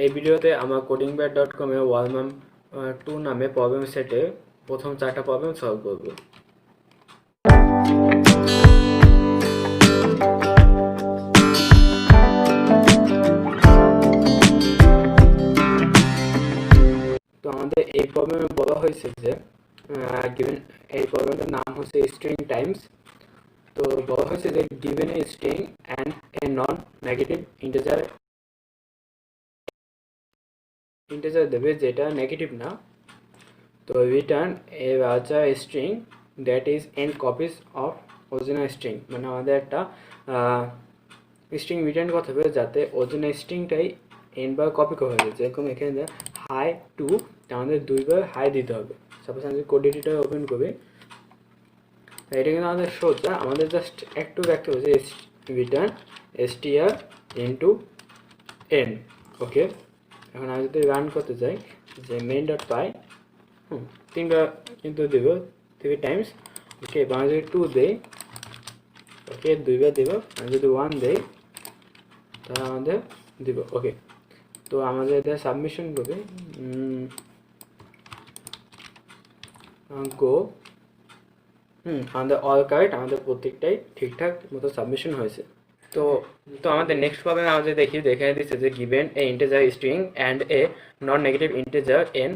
এই ভিডিওতে আমার codingbat.com এ ওয়ালমাম 2 নামে প্রবলেম সেটে প্রথম 4টা প্রবলেম সলভ করব। তো আমাদের এই প্রবলেমে বলা হয়েছে যে গিভেন এই প্রবলেমটার নাম হচ্ছে স্ট্রিং টাইমস। তো বলা হয়েছে যে given a string and a non negative integer দেবে যেটা নেগেটিভ না। তো রিটার্ন এ বাচ্চা string that is an copies of original string, মানে আমাদের একটা স্ট্রিং রিটার্ন করতে হবে যাতে অরিজিনাল স্ট্রিংটাই এন বার কপি করা হয়েছে। যেরকম এখানে হাই টু, আমাদের 2বার হাই দিতে হবে। সাপোজ আমি কোড এডিটর ওপেন করি, এটা কিন্তু আমাদের সোজা, আমাদের জাস্ট একটু দেখতে হবে যে রিটার্ন str ইন্টু এন। ওকে, এখন আমি যদি রান করতে চাই যে মেইন ডট পাই, 3বার কিন্তু দেব 3 টাইমস। ওকে, আমি যদি 2 দেই, ওকে 2বার দেব। আমি যদি 1 দেই তাহলে আমাদের দিব। ওকে, তো আমাদের এটা সাবমিশন করবে গো। আমাদের অল কারেক্ট, আমাদের প্রত্যেকটাই ঠিকঠাক মতো সাবমিশন হয়েছে। তো তো আমাদের নেক্সট প্রবলেম আমাদের দেখে দিচ্ছে যে given a integer string and a non negative integer N,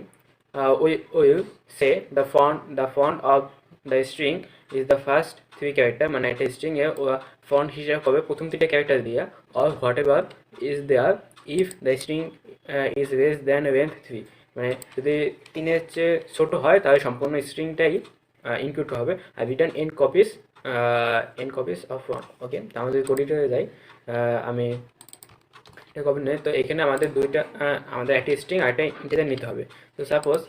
we will say the font of the string is the first 3 character, মানে একটা স্ট্রিং এর ফন্ট হিসাবে হবে প্রথম 3টা ক্যারেক্টার দিয়া, or whatever is there if the string is less than length 3, মানে যদি 3-এর চেয়ে ছোট হয় তাহলে সম্পূর্ণ স্ট্রিংটাই ইনক্লুড হবে। আর return N copies of font. Okay, তো আমাদের কোডিটরে যাই, আমি এটা কপি নেই। তো এখানে আমাদের আমাদের একটা স্ট্রিং আর একটা ইন্টিজার নিতে হবে। তো সাপোজ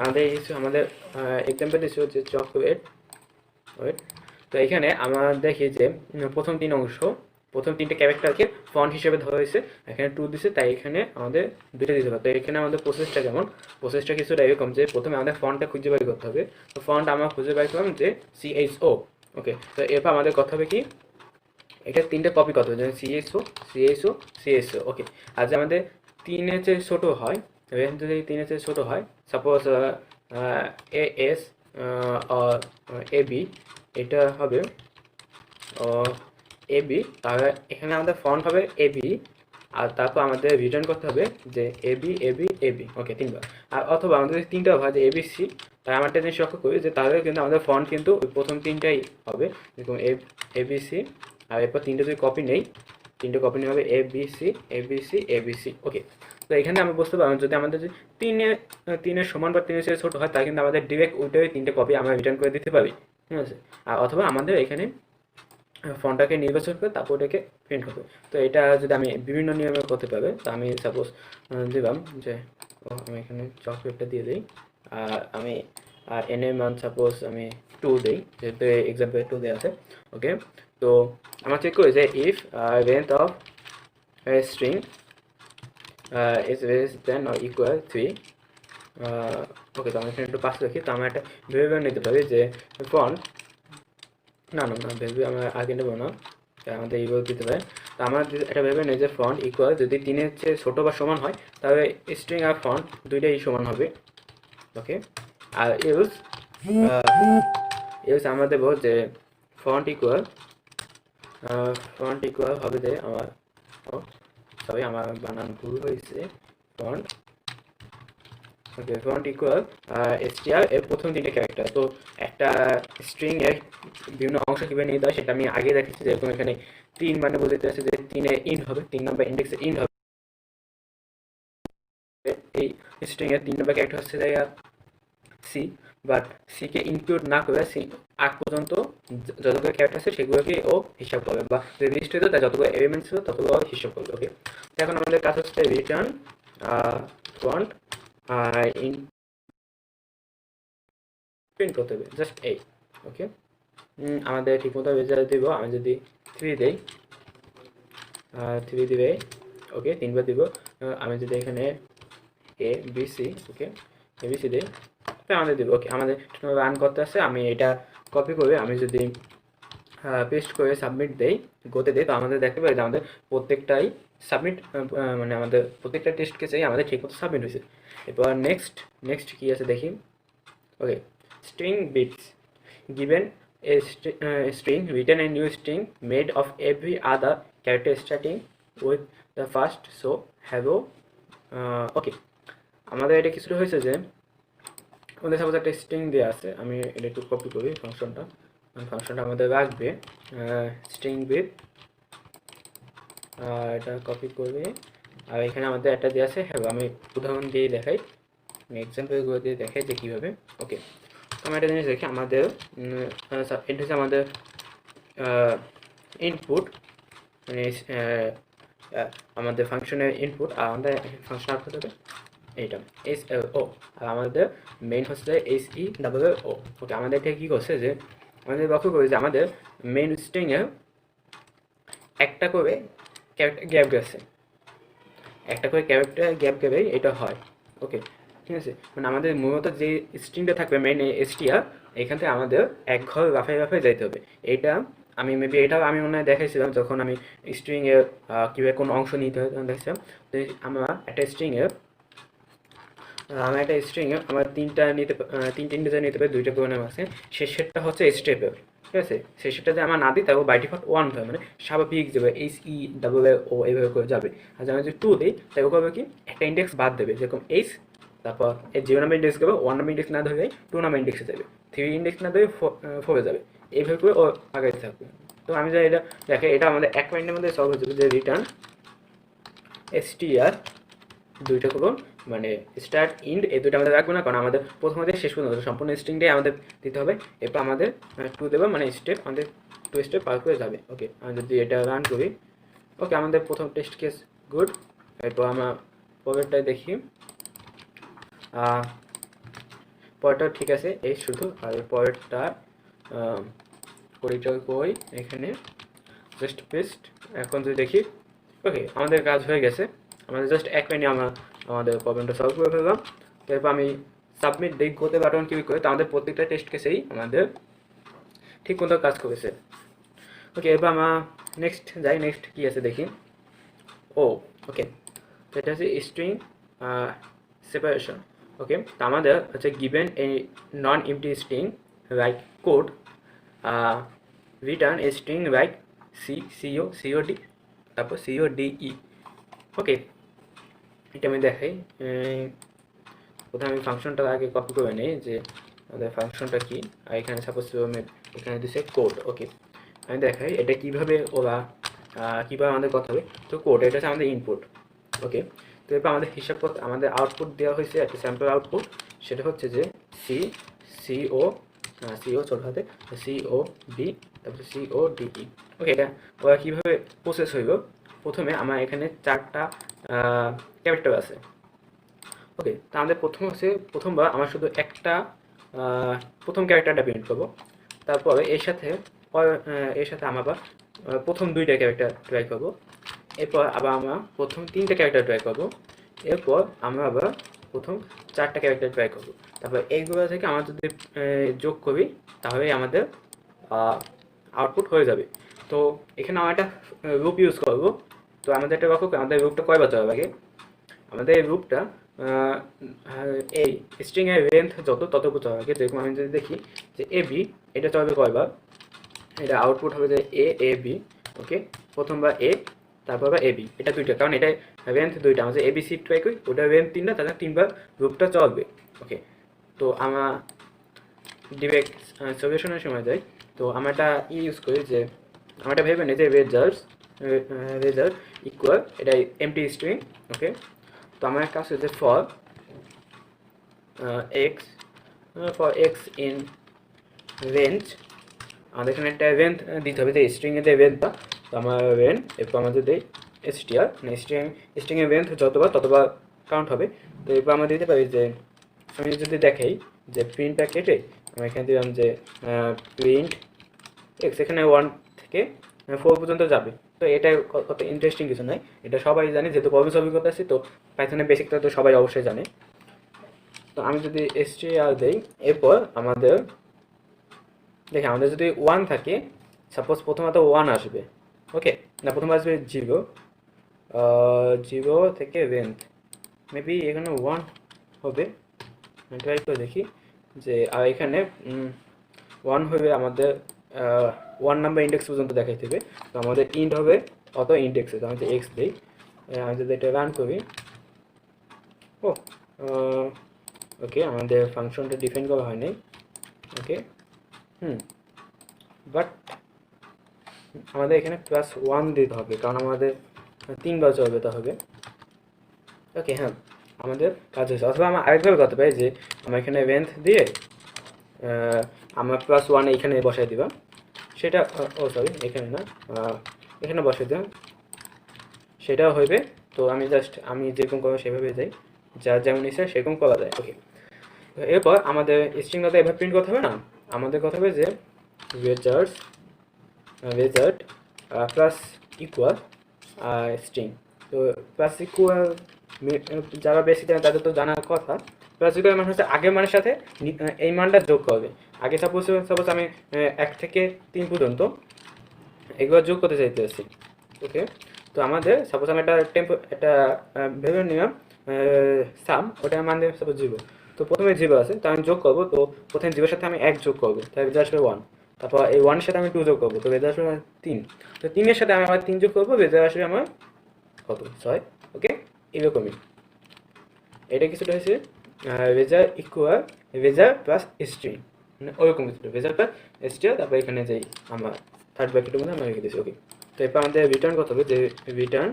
আমাদের এক্সাম্পল দিচ্ছি হচ্ছে চকলেট ওয়েট। তো এখানে আমরা দেখি যে প্রথম 3টে ক্যারেক্টারকে ফন্ট হিসেবে ধরা হয়েছে, এখানে 2 দিছে, তাই এখানে আমাদের 2টা দিতে হবে। তো এখানে আমাদের প্রসেসটা কিছুটা এরকম যে প্রথমে আমাদের ফন্টটা খুঁজে বের করতে হবে। তো ফন্ট আমরা খুঁজে বের করলাম যে CHO। ওকে, তো এরপর আমাদের কথা হবে কি, এটা 3টে কপি করতে হবে, যেমন CSO। ওকে, আর যে আমাদের 3-এর চেয়ে ছোটো হয়, যদি 3-এর চেয়ে ছোটো হয়, সাপোজ AS or AB, এটা হবে AB, তাহলে এখানে আমাদের ফন্ট হবে AB, আর তারপর আমাদের রিটার্ন করতে হবে যে AB। ওকে, 3বার। আর অথবা আমাদের যদি 3টা হয় যে ABC, তাই আমার একটা জিনিস লক্ষ্য করি যে তাহলে কিন্তু আমাদের ফন্ট কিন্তু প্রথম 3টাই হবে, যেরকম ABC। আর এরপর 3টে যদি কপি নেই, 3টে কপি নেওয়া হবে ABC। ওকে, তো এখানে আমি বুঝতে পারলাম যদি আমাদের যে 3-এর সমান বা 3-এর চেয়ে ছোটো হয়, তাই কিন্তু আমাদের ডিরেক্ট ওইটাই 3টে কপি আমরা রিটার্ন করে দিতে পারি। ঠিক আছে, আর অথবা আমাদের এখানে ফন্টটাকে নির্বাচন করে তারপর ওটাকে প্রিন্ট করবে। তো এটা যদি আমি বিভিন্ন নিয়মে করতে পারবে, তো আমি সাপোজ দিলাম যে আমি এখানে চকলেটটা দিয়ে দিই, আর আমি এনের মান সাপোজ আমি 2 দিই, যেহেতু এক্সাম্পল 2 দেওয়া আছে। ওকে, তো আমরা চেক করি যে if length of string is less than or equal 3। ওকে, তো আমি এখানে একটু পাস রাখি। তো আমরা একটা ভেবে নিতে পারি যে ফন্ট না ভেবে আমরা আগে নেবো না, আমাদের ইকুয়াল দিতে পারে। তো আমরা এটা ভেবে নেই যে ফন্ট ইকুয়াল যদি 3-এর চেয়ে ছোটো বা সমান হয়, তাহলে স্ট্রিং আর ফন্ট দুইটাই সমান হবে। ওকে, আর ইউজ আমরা দেবো যে ফন্ট ইকুয়াল হবে যে আমার আমার বানান ভুল হয়েছে, ফন্ট। ওকে, ফন্ট ইকুয়াল str এর প্রথম 3টে ক্যারেক্টার। তো একটা স্ট্রিং এর বিভিন্ন অংশ কীভাবে নিতে হয় সেটা আমি আগে দেখেছি, যেরকম এখানে 3 মানে বলতে আছে যে 3-এ ইন্ট হবে, 3 নাম্বার ইন্ডেক্সে ইন্ট হবে। এই স্ট্রিং এর 3 নাম্বার ক্যারেক্টার হচ্ছে সি, বাট সিকে ইনক্লুড না করে সি আগ পর্যন্ত যতগুলো ক্যারেক্টার আছে সেগুলোকে ও হিসাব করবে, বা যে লিস্ট হতো তার যতগুলো এলিমেন্ট ছিল ততগুলো হিসাব করবে। ওকে, এখন আমাদের কাজ হচ্ছে রিটার্ন ফন্ট ইন প্রিন্ট করতে হবে, জাস্ট এই। ওকে, আমাদের ঠিকমতো রেজাল্ট দিব। আমি যদি 3 দেই, 3 দিবে। ওকে, 3বার দিব। আমি যদি এখানে ABC, ওকে ABC দিই, তো আমাদের দিব। ওকে, আমাদের রান করতে আসছে, আমি এটা কপি করে আমি যদি পেস্ট করে সাবমিট দেই, গোতে দেই, তো আমাদের দেখতে পাই যে আমাদের প্রত্যেকটাই সাবমিট, মানে আমাদের প্রত্যেকটা টেস্ট কেসেই আমাদের ঠিকমতো সাবমিট হয়েছে। এরপর নেক্সট কী আছে দেখি। Okay, string bits given a string written a new string made of every other character starting with the first so have ওকে, আমাদের এটা কিছুটা হয়েছে যে আমাদের সাপোজ একটা স্ট্রিং দেওয়া আছে, আমি এটা একটু কপি করি ফাংশনটা আমাদের রাখবে স্ট্রিং উইথ, এটা কপি করবে, আর এখানে আমাদের একটা দেওয়া আছে হ্যাঁ, আমি উদাহরণ দিয়ে দেখাই, আমি এক্সাম্পলগুলো দিয়ে দেখাই যে কীভাবে। ওকে, আমরা একটা জিনিস দেখি, আমাদের এটা হচ্ছে আমাদের ইনপুট, মানে আমাদের ফাংশনের ইনপুট, আর আমাদের ফাংশন আউটপুট হবে এইটা এস ও, আর আমাদের মেইন হচ্ছে এইচ ই ডাবল ও। ওকে, আমাদের এটা কী করছে যে আমাদের লক্ষ্য করি যে আমাদের মেইন স্ট্রিংয়ে একটা করে ক্যারেক্টার গ্যাপ গেছে, একটা করে ক্যারেক্টার গ্যাপ গেলেই এটা হয়। ওকে, ঠিক আছে, মানে আমাদের মূলত যে স্ট্রিংটা থাকবে মেইন এসটিআর, এখান থেকে আমাদের এক ঘর রাফায় রাফায় যাইতে হবে। এইটা আমি মেবি এটাও আমি মনে হয় দেখাইছিলাম যখন আমি স্ট্রিংয়ের কীভাবে কোনো অংশ নিতে হয় তখন দেখছিলাম। তো আমরা একটা স্ট্রিংয়ে আমার তিনটা ইন্টিজার নিতে পারে, দুইটা প্রোগ্রাম আছে, সেই সেটটা হচ্ছে স্টেপের, ঠিক আছে। সেই সেটটা যদি আমরা না দিই তারপর বাই ডিফল্ট 1 হয়, মানে স্বাভাবিক যাবে এইচ ই ডাবল ও এইভাবে করে যাবে। আর যদি আমি যদি 2 দিই তাই করবে কি একটা ইন্ডেক্স বাদ দেবে, যেরকম এইচ, তারপর এই 0 নাম্বার ইন্ডেক্স দেবে, 1 নাম্বার ইন্ডেক্স না ধরে 2 নাম্বার ইন্ডেক্সে যাবে, 3 ইন্ডেক্স না ধরে 4 যাবে, এইভাবে করে ও আগে থাকবে। তো আমি যদি এটা দেখে এটা আমাদের 1 মিনিটের মধ্যে সলভ হয়ে যাবে, যে রিটার্ন এসটিআর দুইটা করুন, মানে স্টার্ট ইন্ড এই দুটো আমাদের রাখবো না, কারণ আমাদের প্রথম থেকে শেষ পর্যন্ত সম্পূর্ণ স্ট্রিংটাই আমাদের দিতে হবে। এরপর আমাদের 2 দেবো, মানে স্টেপ আমাদের 2 স্টেপ পার করে যাবে। ওকে, আমি যদি এটা রান করি, ওকে, আমাদের প্রথম টেস্ট কেস গুড। এরপর আমরা পরেরটাই দেখি, পরেরটা ঠিক আছে এই শুধু, আর পরেরটা করিটা কই এখানে জাস্ট পেস্ট। এখন যদি দেখি, ওকে, আমাদের কাজ হয়ে গেছে, আমাদের জাস্ট 1 মিনিটে আমরা আমাদের প্রবলেমটা সলভ করে ফেললাম। এরপর আমি সাবমিট দিই করতে বাটন ক্লিক করে, তো আমাদের প্রত্যেকটা টেস্ট কেসেই আমাদের ঠিক মতো কাজ করেছে। ওকে, এরপর আমরা নেক্সট যাই, নেক্সট কী আছে দেখি। ওকে, তো এটা হচ্ছে স্ট্রিং সেপারেশন। ওকে, তো আমাদের হচ্ছে given a non MT string like code return a string like COD, তারপর সিওডিই। ওকে, এটা আমি দেখাই, প্রথমে আমি ফাংশনটা আগে কপি করে নিই যে আমাদের ফাংশনটা কি, আর এখানে সাপোজ এখানে দিচ্ছে কোড। ওকে, আমি দেখাই এটা কীভাবে ওরা কীভাবে আমাদের কথা হবে। তো কোড এটা হচ্ছে আমাদের ইনপুট। ওকে, তো এরপর আমাদের হিসাব করতে আমাদের আউটপুট দেওয়া হয়েছে একটা স্যাম্পল আউটপুট, সেটা হচ্ছে যে সিও ছোট হাতে সিও ডি, তারপরে সিও ডিই। ওকে, এটা ওরা কীভাবে প্রসেস হইব, প্রথমে আমার এখানে 4টা ক্যারেক্টার আছে। ওকে, তো আমাদের প্রথমবার আমার শুধু একটা প্রথম ক্যারেক্টারটা প্রিন্ট করবো, তারপরে এর সাথে আমরা আবার প্রথম 2টা ক্যারেক্টার ট্রাই করবো, এরপর আবার আমরা প্রথম 3টা ক্যারেক্টার ট্রাই করবো, এরপর আমরা আবার প্রথম 4টা ক্যারেক্টার ট্রাই করবো। তারপর এইগুলো থেকে আমরা যদি যোগ করি তাহলে আমাদের আউটপুট হয়ে যাবে। তো এখানে আমরা একটা রূপ ইউজ করবো। তো আমাদের একটা আমাদের রূপটা কয়বার চলবে আগে, আমাদের রূপটা এই স্ট্রিংয়ের লেন্থ তত চলবে আগে। যেরকম আমি যদি দেখি যে এ বি, এটা চলবে কয়বার, এটা আউটপুট হবে যে এ বি। ওকে, প্রথমবার এ, তারপর এ বি, এটা 2টা, কারণ এটা লেন্থ 2টা, আমাদের এ বি সি ট্রাই করি, ওটা লেন্থ 3টা, তাহলে 3বার রূপটা চলবে। ওকে, তো আমরা ডিরেক্ট সলিউশনের সময় যাই, তো আমরা একটা ইউজ করি যে আমরা একটা ভেবে নিই যে রেজাল্ট ইকুয়াল এটা এমটি স্ট্রিং। ওকে, তো আমার কাজ হচ্ছে ফর এক্স ইন রেঞ্জ, আমাদের এখানে একটা রেঞ্জ দিতে হবে, যে স্ট্রিংয়ের যে রেঞ্জটা, তো আমার রেঞ্জ, এরপর আমাদের দেই এসটিআর, মানে স্ট্রিংয়ের রেঞ্জ ততবার কাউন্ট হবে। তো এরপর আমরা দিতে পারি যে আমি যদি দেখাই যে প্রিন্ট প্যাকেটে আমরা এখানে দিলাম যে প্রিন্ট এক্স, এখানে 1 থেকে 4 পর্যন্ত যাবে। তো এটা কত ইন্টারেস্টিং কিছু নয়, এটা সবাই জানে, যেহেতু প্রবলেম সলভিং করতে আসছি, তো পাইথনের বেসিকটা তো সবাই অবশ্যই জানে। তো আমি যদি এসটিআর দেই, এরপর আমাদের দেখি আমাদের যদি 1 থাকে, সাপোজ প্রথমত 1 আসবে। ওকে, না প্রথম আসবে 0, জিরো থেকে লেন্থ মেবি এখানে 1 হবে, ট্রাই করে দেখি যে, আর এখানে 1 হবে আমাদের 1 নাম্বার ইন্ডেক্স পর্যন্ত দেখাই দেবে। তো আমাদের ইন্ট হবে অত ইন্ডেক্সে, তো আমি যে এক্স দিই, আমি যদি এটা রান করি, ও ওকে আমাদের ফাংশনটা ডিফাইন করা হয়নি, ওকে বাট আমাদের এখানে +1 দিতে হবে, কারণ আমাদের 3বার চলবে হবে। ওকে হ্যাঁ, আমাদের কাজ হয়েছে। অথবা আমরা আরেকভাবে করতে পারি যে আমরা এখানে লেন্থ দিয়ে আমরা +1 এইখানে বসাই দিবা, সেটা ও সরি এখানে না, এখানে বসাই দিলাম, সেটাও হইবে। তো আমি যেরকম করবো সেভাবে যাই, যা যেমন ইচ্ছা সেরকম করা যায়। ওকে, এরপর আমাদের স্ট্রিংটা এভাবে প্রিন্ট করতে হবে না, আমাদের কথা হবে যে রেজাল্ট প্লাস ইকুয়াল স্ট্রিং। তো প্লাস ইকুয়াল যারা বেশি জানে তাদের তো জানার কথা। প্লাস ইকুয়াল মানে হচ্ছে আগের মানের সাথে এই মানটা যোগ করবে। আগে সাপোজ আমি 1 থেকে 3 পর্যন্ত এগুলো যোগ করতে চাইতেছি। ওকে, তো আমাদের সাপোজ আমি একটা ভেবে নিলাম সাম, ওটা মান দেবে সাপোজ 0। তো প্রথমে 0 আছে, তো আমি যোগ করবো। তো প্রথমে 0 সাথে আমি 1 যোগ করবো, তাহলে রেজাল্ট আসবে 1। তারপর এই 1 এর সাথে আমি 2 যোগ করবো, তো রেজাল্ট আসবে 3। তো 3 এর সাথে আমি আবার 3 যোগ করবো, রেজাল্ট আসবে আমার কত, 6। ওকে, এরকমই এটা কিছুটা হয়েছে result equal result plus string, মানে ওরকম কিছু রেজাল্ট প্লাস স্ট্রিং। তারপর এখানে যেই আমার থার্ড ব্র্যাকেটের মধ্যে আমরা রেখে দিয়েছি। ওকে, তো এরপর আমাদের রিটার্ন করতে হবে যে রিটার্ন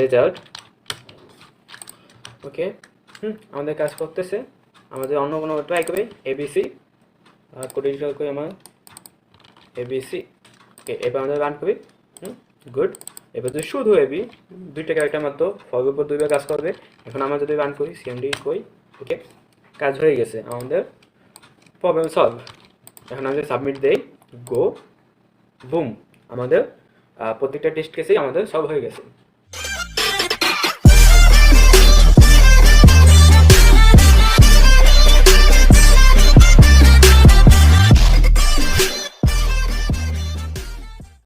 রেজাল্ট। ওকে, আমাদের কাজ করতেছে। আমাদের অন্য কোনো ট্রাই করি এবিসি, কোড ইনস্টল করি আমার এবিসি। ওকে, এবার আমাদের রান করি। গুড। এবার যদি শুধু এবি, 2টা ক্যারেক্টার মাত্র ফর উপর 2বার কাজ করবে। এখন আমরা যদি রান করি সিএমডি কই, ওকে কাজ হয়ে গেছে, আমাদের প্রবলেম সলভ। এখন আমি সাবমিট দেই, গো বুম, আমাদের প্রত্যেকটা টেস্ট কেসেই আমাদের সলভ হয়ে গেছে।